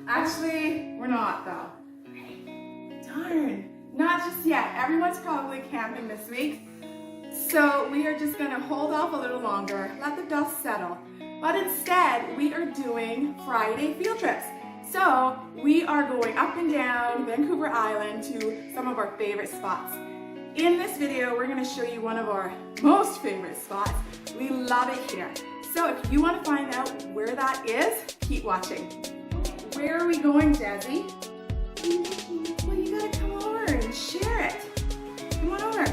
Actually, we're not though. Darn, not just yet. Everyone's probably camping this week. So we are just gonna hold off a little longer, let the dust settle. But instead, we are doing Friday field trips. So we are going up and down Vancouver Island to some of our favorite spots. In this video, we're gonna show you one of our most favorite spots. We love it here. So if you wanna find out where that is, keep watching. Where are we going, Jazzy? Well, you gotta come over and share it. Come on over.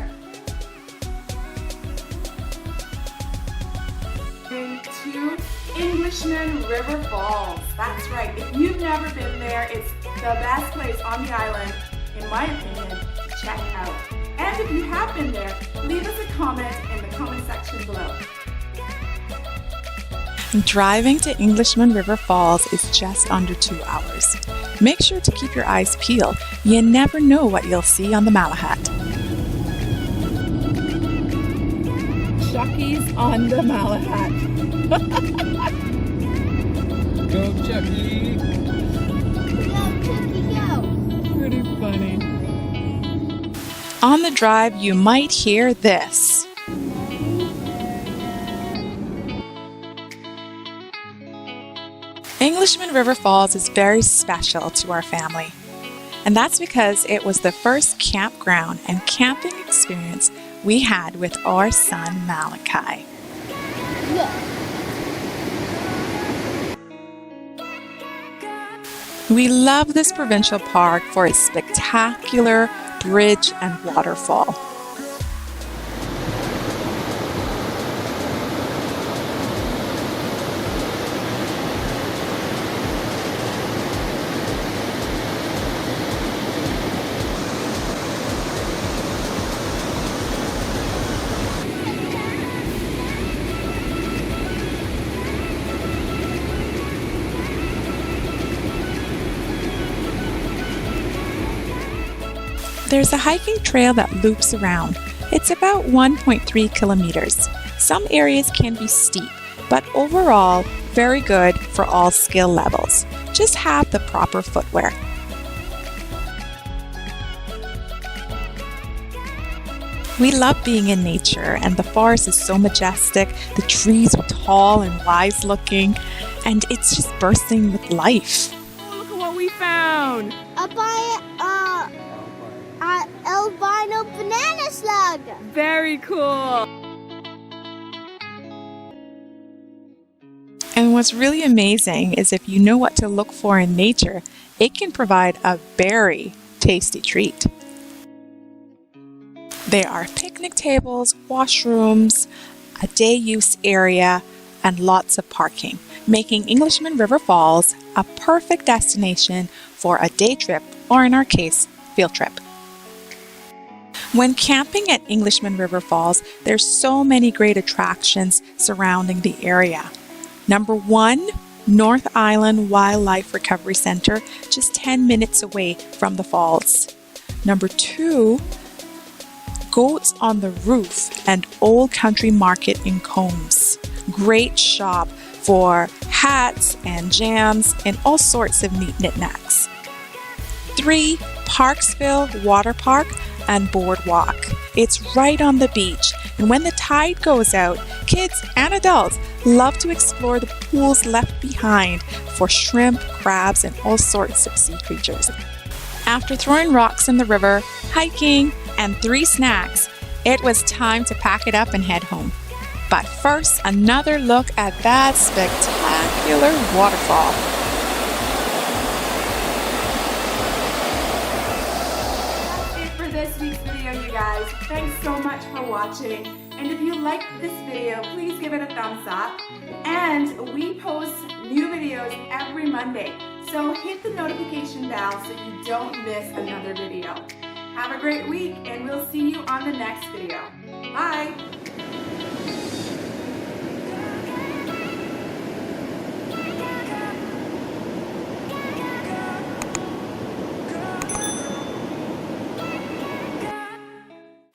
To ENGLISHMAN River Falls. That's right. If you've never been there, it's the best place on the island, in my opinion, to check out. And if you have been there, leave us a comment in the comment section below. Driving to ENGLISHMAN River Falls is just under 2 hours. Make sure to keep your eyes peeled. You never know what you'll see on the Malahat. Chucky's on the Malahat. Go, Chucky! Go, Chucky, go! Pretty funny. On the drive, you might hear this. ENGLISHMAN River Falls is very special to our family. And that's because it was the first campground and camping experience we had with our son Malachi. Yeah. We love this provincial park for its spectacular bridge and waterfall. There's a hiking trail that loops around. It's about 1.3 kilometers. Some areas can be steep, but overall, very good for all skill levels. Just have the proper footwear. We love being in nature, and the forest is so majestic. The trees are tall and wise looking, and it's just bursting with life. Oh, look at what we found! Albino banana slug. Very cool! And what's really amazing is if you know what to look for in nature, it can provide a very tasty treat. There are picnic tables, washrooms, a day use area, and lots of parking, making ENGLISHMAN River Falls a perfect destination for a day trip, or in our case, field trip. When camping at ENGLISHMAN River Falls, there's so many great attractions surrounding the area. Number 1, North Island Wildlife Recovery Center, just 10 minutes away from the falls. Number 2, Goats on the Roof and Old Country Market in Combs. Great shop for hats and jams and all sorts of neat knickknacks. 3, Parksville Water Park and Boardwalk. It's right on the beach, and when the tide goes out, kids and adults love to explore the pools left behind for shrimp, crabs, and all sorts of sea creatures. After throwing rocks in the river, hiking, and 3 snacks, it was time to pack it up and head home. But first, another look at that spectacular waterfall. This week's video, you guys. Thanks so much for watching, and if you liked this video, please give it a thumbs up. And we post new videos every Monday, so hit the notification bell so you don't miss another video. Have a great week, and we'll see you on the next video. Bye!